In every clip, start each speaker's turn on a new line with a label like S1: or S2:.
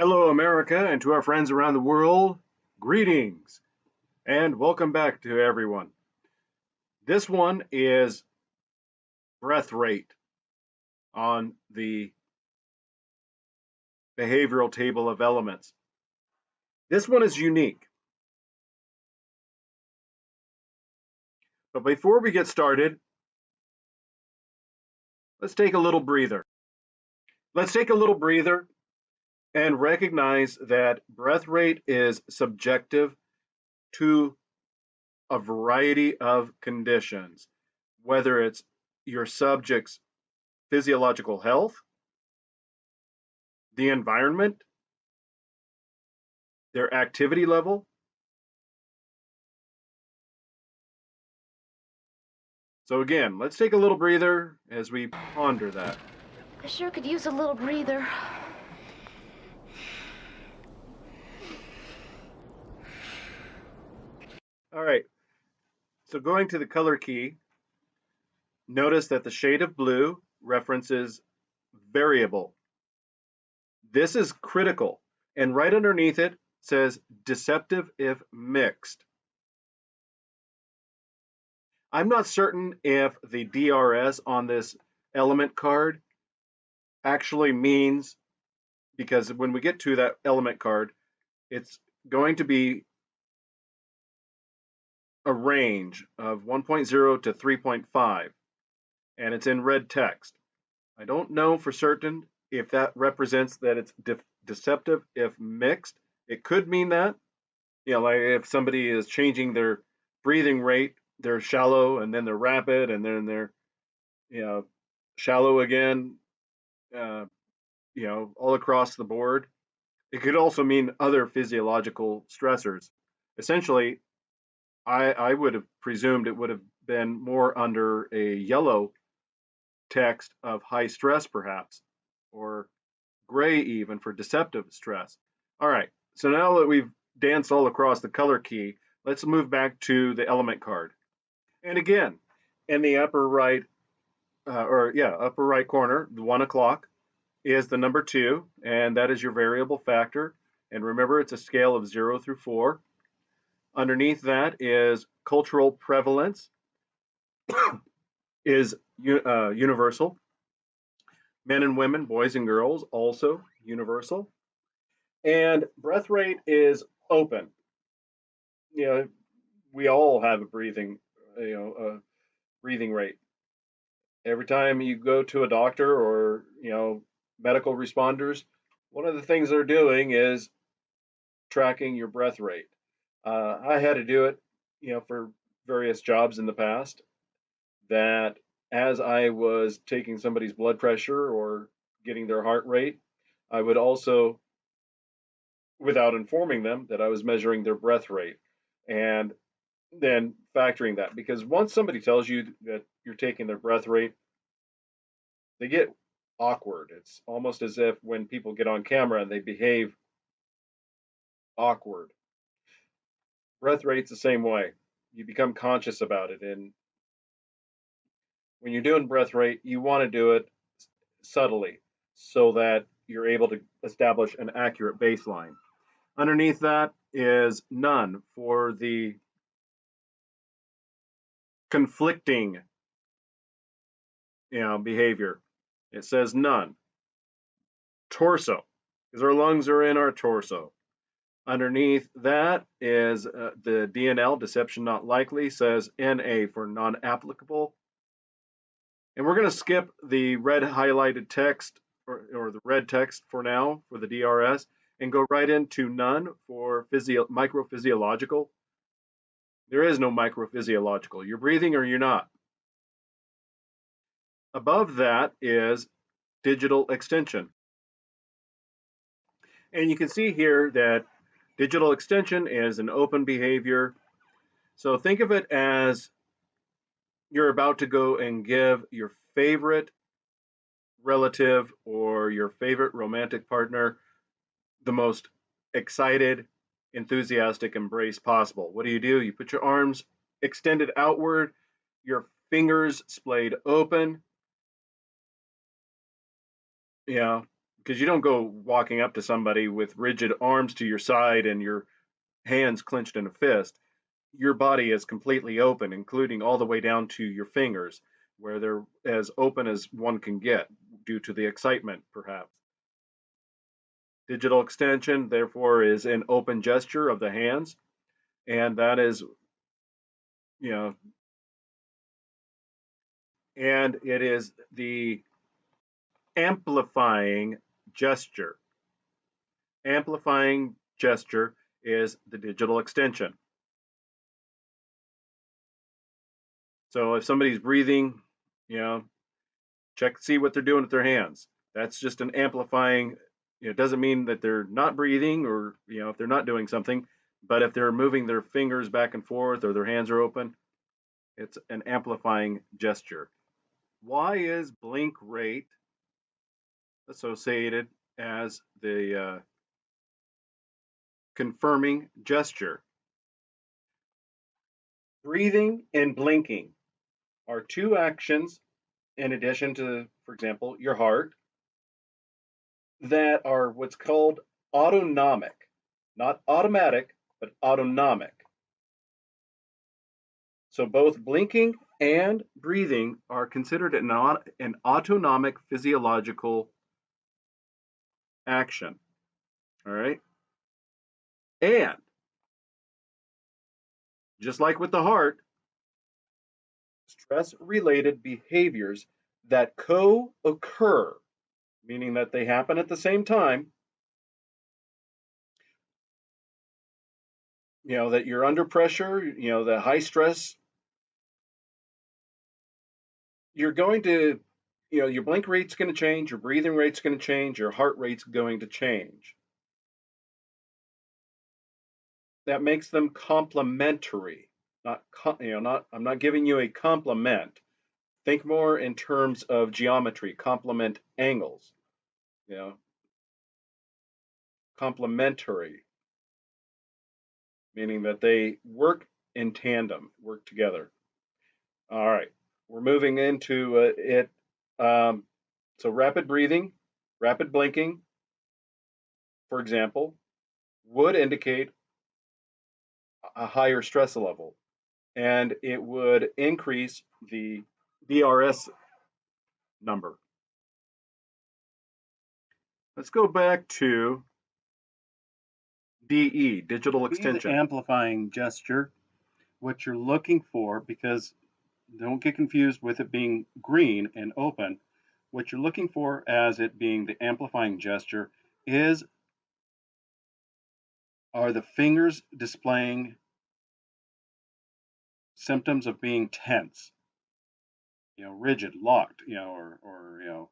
S1: Hello, America, and to our friends around the world, greetings and welcome back to everyone. This one is breath rate on the behavioral table of elements. This one is unique. But before we get started, let's take a little breather. Let's take a little breather and recognize that breath rate is subjective to a variety of conditions, whether it's your subject's physiological health, the environment, their activity level. So again, let's take a little breather as we ponder that.
S2: I sure could use a little breather.
S1: All right, so going to the color key, notice that the shade of blue references variable. This is critical, and right underneath it says deceptive if mixed. I'm not certain if the DRS on this element card actually means, because when we get to that element card, it's going to be a range of 1.0 to 3.5, and it's in red text. I don't know for certain if that represents that it's deceptive if mixed. It could mean that, like if somebody is changing their breathing rate, they're shallow and then they're rapid and then they're, shallow again, all across the board. It could also mean other physiological stressors. Essentially, I would have presumed it would have been more under a yellow text of high stress, perhaps, or gray even for deceptive stress. All right, so now that we've danced all across the color key, let's move back to the element card. And again, in the upper right, upper right corner, the 1 o'clock is the number 2, and that is your variable factor. And remember, it's a scale of 0 through 4. Underneath that is cultural prevalence, is universal. Men and women, boys and girls, also universal. And breath rate is open. We all have a breathing rate. Every time you go to a doctor or, medical responders, one of the things they're doing is tracking your breath rate. I had to do it, for various jobs in the past, that as I was taking somebody's blood pressure or getting their heart rate, I would also, without informing them, that I was measuring their breath rate and then factoring that. Because once somebody tells you that you're taking their breath rate, they get awkward. It's almost as if when people get on camera and they behave awkward. Breath rate's the same way. You become conscious about it. And when you're doing breath rate, you want to do it subtly so that you're able to establish an accurate baseline. Underneath that is none for the conflicting, behavior. It says none. Torso, because our lungs are in our torso. Underneath that is the DNL, deception not likely, says NA for non-applicable. And we're going to skip the red highlighted text or the red text for now for the DRS and go right into none for microphysiological. There is no microphysiological. You're breathing or you're not. Above that is digital extension. And you can see here that digital extension is an open behavior. So think of it as you're about to go and give your favorite relative or your favorite romantic partner the most excited, enthusiastic embrace possible. What do? You put your arms extended outward, your fingers splayed open. because you don't go walking up to somebody with rigid arms to your side and your hands clenched in a fist. Your body is completely open, including all the way down to your fingers, where they're as open as one can get due to the excitement, perhaps. Digital extension, therefore, is an open gesture of the hands, and that is, you know, and it is the amplifying gesture. Amplifying gesture is the digital extension. So if somebody's breathing, you know, check see what they're doing with their hands. That's just an amplifying. It doesn't mean that they're not breathing or if they're not doing something, but if they're moving their fingers back and forth or their hands are open, it's an amplifying gesture. Why is blink rate associated as the confirming gesture? Breathing and blinking are two actions in addition to, for example, your heart, that are what's called autonomic, not automatic, but autonomic. So both blinking and breathing are considered an autonomic physiological action. All right. And just like with the heart, stress related behaviors that co occur, meaning that they happen at the same time, that you're under pressure, the high stress, you're going to, your blink rate's going to change, your breathing rate's going to change, your heart rate's going to change. That makes them complementary. I'm not giving you a compliment. Think more in terms of geometry, complement angles, you know, complementary, meaning that they work in tandem, work together. All right, we're moving into it. So rapid breathing, rapid blinking, for example, would indicate a higher stress level, and it would increase the DRS number. Let's go back to DE, digital extension. The amplifying gesture, what you're looking for, because don't get confused with it being green and open, what you're looking for as it being the amplifying gesture are the fingers displaying symptoms of being tense, rigid, locked, or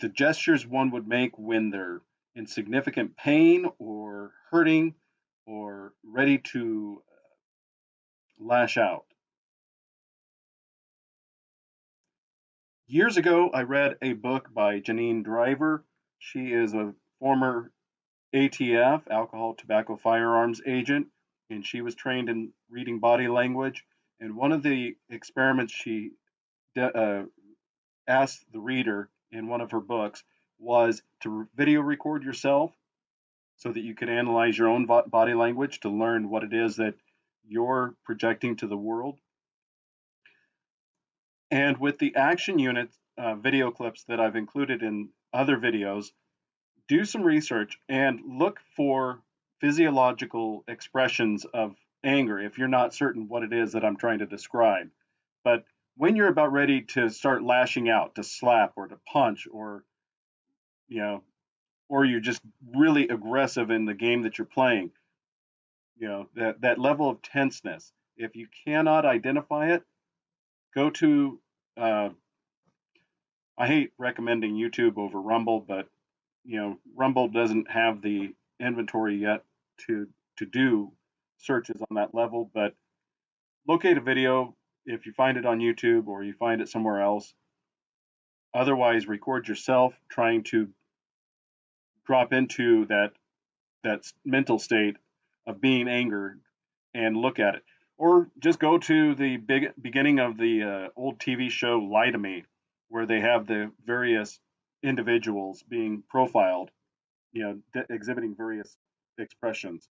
S1: the gestures one would make when they're in significant pain or hurting or ready to lash out. Years ago, I read a book by Janine Driver. She is a former ATF, alcohol, tobacco, firearms agent, and she was trained in reading body language. And one of the experiments she asked the reader in one of her books was to video record yourself so that you could analyze your own body language to learn what it is that you're projecting to the world. And with the action unit video clips that I've included in other videos, do some research and look for physiological expressions of anger if you're not certain what it is that I'm trying to describe. But when you're about ready to start lashing out, to slap or to punch, or or you're just really aggressive in the game that you're playing, that level of tenseness. If you cannot identify it, go to I hate recommending YouTube over Rumble, but Rumble doesn't have the inventory yet to do searches on that level. But locate a video if you find it on YouTube or you find it somewhere else. Otherwise, record yourself trying to drop into that mental state of being angered and look at it. Or just go to the beginning of the old TV show Lie to Me, where they have the various individuals being profiled, exhibiting various expressions.